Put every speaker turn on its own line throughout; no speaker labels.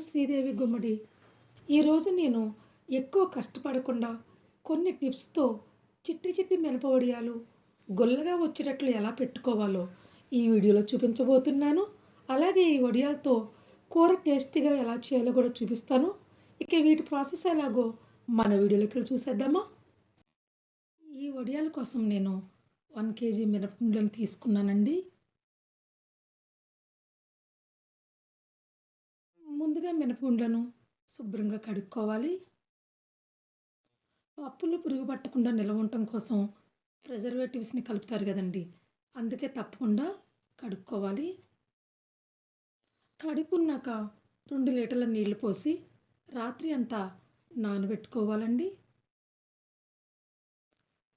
శ్రీదేవి గుమ్మడి. ఈరోజు నేను ఎక్కువ కష్టపడకుండా కొన్ని టిప్స్‌తో చిట్టి చిట్టి మినప వడియాలు గుల్లగా వచ్చేటట్లు ఎలా పెట్టుకోవాలో ఈ వీడియోలో చూపించబోతున్నాను. అలాగే ఈ వడియాలతో కూర టేస్టీగా ఎలా చేయాలో కూడా చూపిస్తాను. ఇక వీటి ప్రాసెస్ ఎలాగో మన వీడియోలోకెళ్ళి చూసేద్దామా? ఈ వడియాల కోసం నేను 1 కేజీ మినపగుండ్లను తీసుకున్నానండి. ముందుగా మినపగుండ్లను శుభ్రంగా కడుక్కోవాలి. పప్పులు పురుగు పట్టకుండా నిల్వ ఉండటం కోసం ప్రిజర్వేటివ్స్‌ని కలుపుతారు కదండీ! అందుకే తప్పకుండా కడుక్కోవాలి. కడుక్కున్నాక 2 లీటర్ల నీళ్లు పోసి రాత్రి అంతా నానబెట్టుకోవాలండి.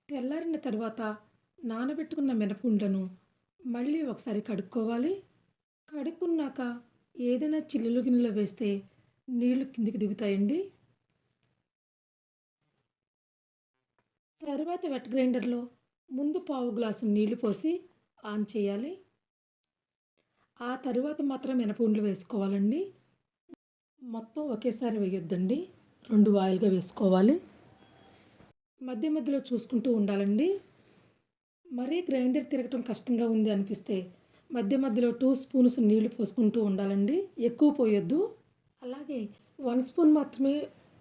తెల్లారిన తర్వాత నానబెట్టుకున్న మినపగుండ్లను మళ్ళీ ఒకసారి కడుక్కోవాలి. కడుక్కున్నాక ఏదైనా చిల్లులు గిన్నెలో వేస్తే నీళ్లు కిందికి దిగుతాయండి. తర్వాత వెట్ గ్రైండర్లో ముందు పావు గ్లాసు నీళ్లు పోసి ఆన్ చేయాలి. ఆ తరువాత మాత్రం మినపగుండ్లు వేసుకోవాలండి. మొత్తం ఒకేసారి వేయొద్దండి. 2 వాయిల్గా వేసుకోవాలి. మధ్య మధ్యలో చూసుకుంటూ ఉండాలండి. మరీ గ్రైండర్ తిరగటం కష్టంగా ఉంది అనిపిస్తే మధ్య మధ్యలో 2 స్పూన్స్ నీళ్లు పోసుకుంటూ ఉండాలండి. ఎక్కువ పోయొద్దు. అలాగే 1 స్పూన్ మాత్రమే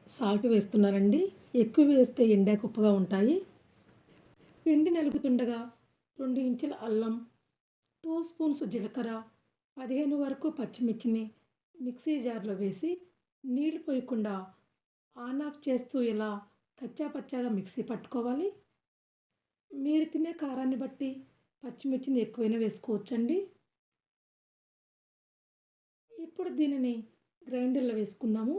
సాల్ట్ వేస్తున్నానండి. ఎక్కువ వేస్తే ఎండాకుప్పగా ఉంటాయి. పిండి నలుగుతుండగా 2 ఇంచుల అల్లం, 2 స్పూన్స్ జీలకర్ర, 15 వరకు పచ్చిమిర్చిని మిక్సీ జార్లో వేసి నీళ్లు పోయకుండా ఆన్ ఆఫ్ చేస్తూ ఇలా కచ్చా పచ్చాగా మిక్సీ పట్టుకోవాలి. మీరు తినే కారాన్ని బట్టి పచ్చిమిర్చిని ఎక్కువైనా వేసుకోవచ్చండి. ఇప్పుడు దీనిని గ్రైండర్లో వేసుకుందాము.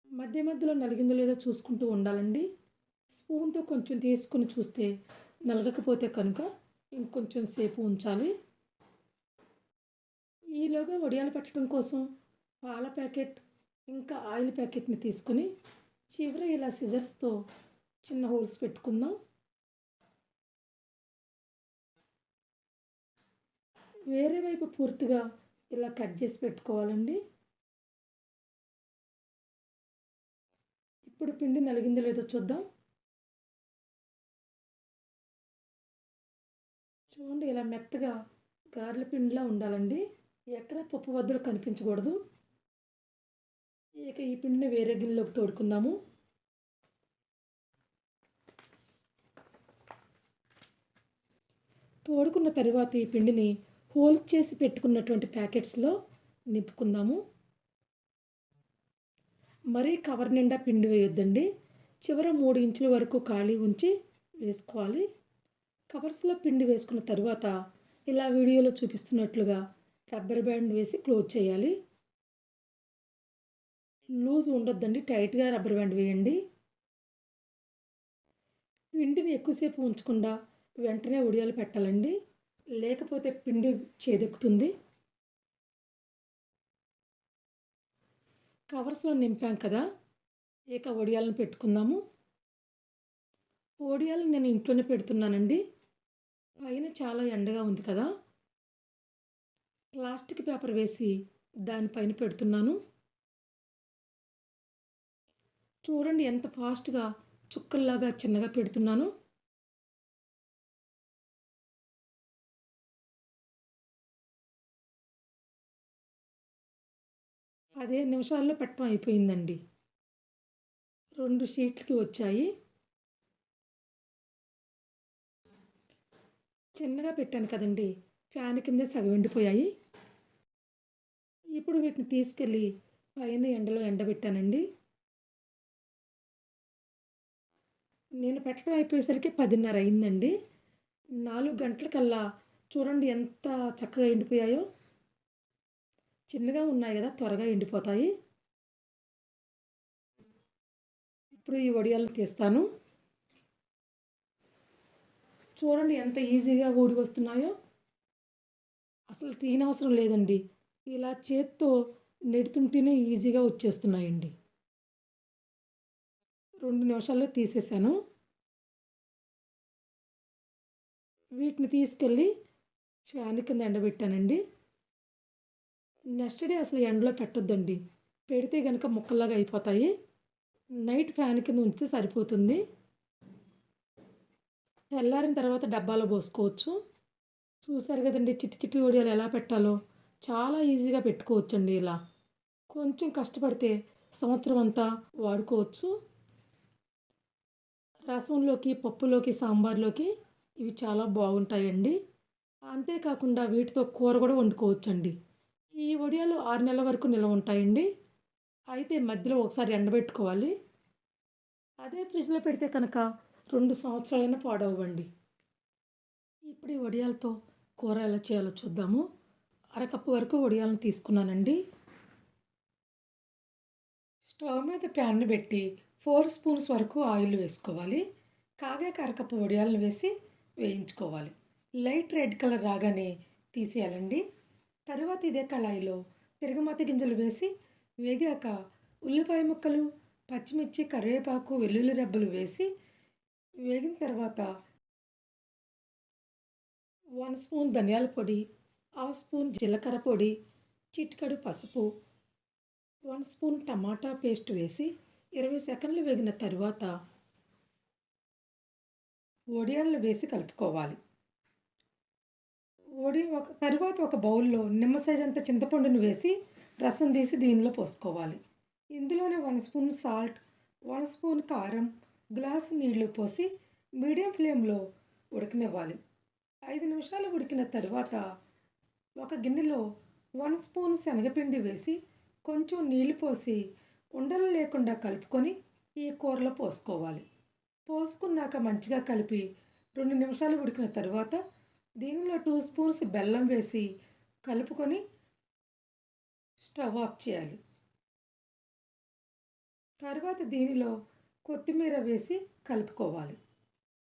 మధ్య మధ్యలో నలిగిందో లేదో చూసుకుంటూ ఉండాలండి. స్పూన్తో కొంచెం తీసుకుని చూస్తే నలగకపోతే కనుక ఇంకొంచెం సేపు ఉంచాలి. ఈలోగా వడియాలు పెట్టడం కోసం పాల ప్యాకెట్ ఇంకా ఆయిల్ ప్యాకెట్ని తీసుకుని చివర ఇలా సిజర్స్తో చిన్న హోల్స్ పెట్టుకుందాం. వేరే వైపు పూర్తిగా ఇలా కట్ చేసి పెట్టుకోవాలండి. ఇప్పుడు పిండి నలిగిందో లేదో చూద్దాం. చూడండి, ఇలా మెత్తగా గారెల పిండిలా ఉండాలండి. ఎక్కడ పప్పు వద్దలు కనిపించకూడదు. ఇక ఈ పిండిని వేరే గిన్నెలోకి తోడుకుందాము. తోడుకున్న తర్వాత ఈ పిండిని హోల్స్ చేసి పెట్టుకున్నటువంటి ప్యాకెట్స్లో నింపుకుందాము. మరీ కవర్ నిండా పిండి వేయొద్దండి. చివర 3 ఇంచుల వరకు ఖాళీ ఉంచి వేసుకోవాలి. కవర్స్లో పిండి వేసుకున్న తర్వాత ఇలా వీడియోలో చూపిస్తున్నట్లుగా రబ్బర్ బ్యాండ్ వేసి క్లోజ్ చేయాలి. లూజ్ ఉండొద్దండి, టైట్గా రబ్బర్ బ్యాండ్ వేయండి. పిండిని ఎక్కువసేపు ఉంచకుండా వెంటనే వడియాలు పెట్టాలండి, లేకపోతే పిండి చేదెక్కుతుంది. కవర్స్లో నింపాం కదా, ఇక వడియాలను పెట్టుకుందాము. వడియాలు నేను ఇంట్లోనే పెడుతున్నానండి. పైన చాలా ఎండగా ఉంది కదా, ప్లాస్టిక్ పేపర్ వేసి దానిపైన పెడుతున్నాను. చూడండి ఎంత ఫాస్ట్గా చుక్కల్లాగా చిన్నగా పెడుతున్నాను. అదే నిమిషాల్లో పెట్టడం అయిపోయిందండి. 2 షీట్లకి వచ్చాయి. చిన్నగా పెట్టాను కదండి, ఫ్యాన్ కింద సగం ఎండిపోయాయి. ఇప్పుడు వీటిని తీసుకెళ్ళి పైన ఎండలో ఎండబెట్టానండి. నేను పెట్టడం అయిపోయేసరికి 10:30 అయిందండి. 4 గంటలకల్లా చూడండి ఎంత చక్కగా ఎండిపోయాయో. చిన్నగా ఉన్నాయి కదా, త్వరగా ఎండిపోతాయి. ఇప్పుడు ఈ వడియాలను తీస్తాను. చూడండి ఎంత ఈజీగా ఊడి వస్తున్నాయో. అసలు తీయనవసరం లేదండి, ఇలా చేత్తో నెడుతుంటేనే ఈజీగా వచ్చేస్తున్నాయండి. 2 నిమిషాల్లో తీసేసాను. వీటిని తీసుకెళ్ళి ఫ్యాన్ కింద ఎండబెట్టానండి. నెక్స్ట్ డే అసలు ఎండలో పెట్టొద్దండి. పెడితే గనుక ముక్కల్లాగా అయిపోతాయి. నైట్ ఫ్యాన్ కింద ఉంచితే సరిపోతుంది. తెల్లారిన తర్వాత డబ్బాలో పోసుకోవచ్చు. చూసారు కదండీ చిట్టి చిట్టి వడియాలు ఎలా పెట్టాలో. చాలా ఈజీగా పెట్టుకోవచ్చండి ఇలా. కొంచెం కష్టపడితే సంవత్సరం అంతా వాడుకోవచ్చు. రసంలోకి, పప్పులోకి, సాంబార్లోకి ఇవి చాలా బాగుంటాయండి. అంతేకాకుండా వీటితో కూర కూడా వండుకోవచ్చండి. ఈ వడియాలు 6 నెలల వరకు నిల్వ ఉంటాయండి. అయితే మధ్యలో ఒకసారి ఎండబెట్టుకోవాలి. అదే ఫ్రిడ్జ్‌లో పెడితే కనుక 2 సంవత్సరాలైనా పాడవ్వండి. ఇప్పుడు ఈ వడియాలతో కూర ఎలా చేయాలో చూద్దాము. అరకప్పు వరకు వడియాలను తీసుకున్నానండి. స్టవ్ మీద ప్యాన్‌ని పెట్టి 4 స్పూన్స్ వరకు ఆయిల్ వేసుకోవాలి. కాగాక అరకప్పు వడియాలను వేసి వేయించుకోవాలి. లైట్ రెడ్ కలర్ రాగానే తీసేయాలండి. తరువాత ఇదే కళాయిలో తిరగమాత గింజలు వేసి వేగాక ఉల్లిపాయ ముక్కలు, పచ్చిమిర్చి, కరివేపాకు, వెల్లుల్లి రెబ్బలు వేసి వేగిన తర్వాత 1 స్పూన్ ధనియాల పొడి, హాఫ్ స్పూన్ జీలకర్ర పొడి, చిటికెడు పసుపు, 1 స్పూన్ టమాటా పేస్ట్ వేసి 20 సెకండ్లు వేగిన తరువాత వడియాలను వేసి కలుపుకోవాలి. తరువాత ఒక బౌల్‌లో నిమ్మ సైజ్ అంత చింతపండును వేసి రసం తీసి దీనిలో పోసుకోవాలి. ఇందులోనే 1 స్పూన్ సాల్ట్, 1 స్పూన్ కారం, గ్లాసు నీళ్లు పోసి మీడియం ఫ్లేమ్‌లో ఉడకనివ్వాలి. 5 నిమిషాలు ఉడికిన తరువాత ఒక గిన్నెలో 1 స్పూన్ శనగపిండి వేసి కొంచెం నీళ్లు పోసి ఉండలు లేకుండా కలుపుకొని ఈ కూరలో పోసుకోవాలి. పోసుకున్నాక మంచిగా కలిపి 2 నిమిషాలు ఉడికిన తరువాత దీనిలో 2 స్పూన్స్ బెల్లం వేసి కలుపుకొని స్టవ్ ఆఫ్ చేయాలి. తర్వాత దీనిలో కొత్తిమీర వేసి కలుపుకోవాలి.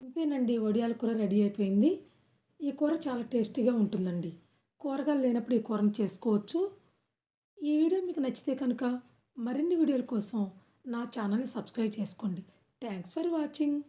అంతేనండి, వడియాల కూర రెడీ అయిపోయింది. ఈ కూర చాలా టేస్టీగా ఉంటుందండి. కూరగాయలు లేనప్పుడు ఈ కూరను చేసుకోవచ్చు. ఈ వీడియో మీకు నచ్చితే కనుక మరిన్ని వీడియోల కోసం నా ఛానల్ని సబ్స్క్రైబ్ చేసుకోండి. Thanks for watching.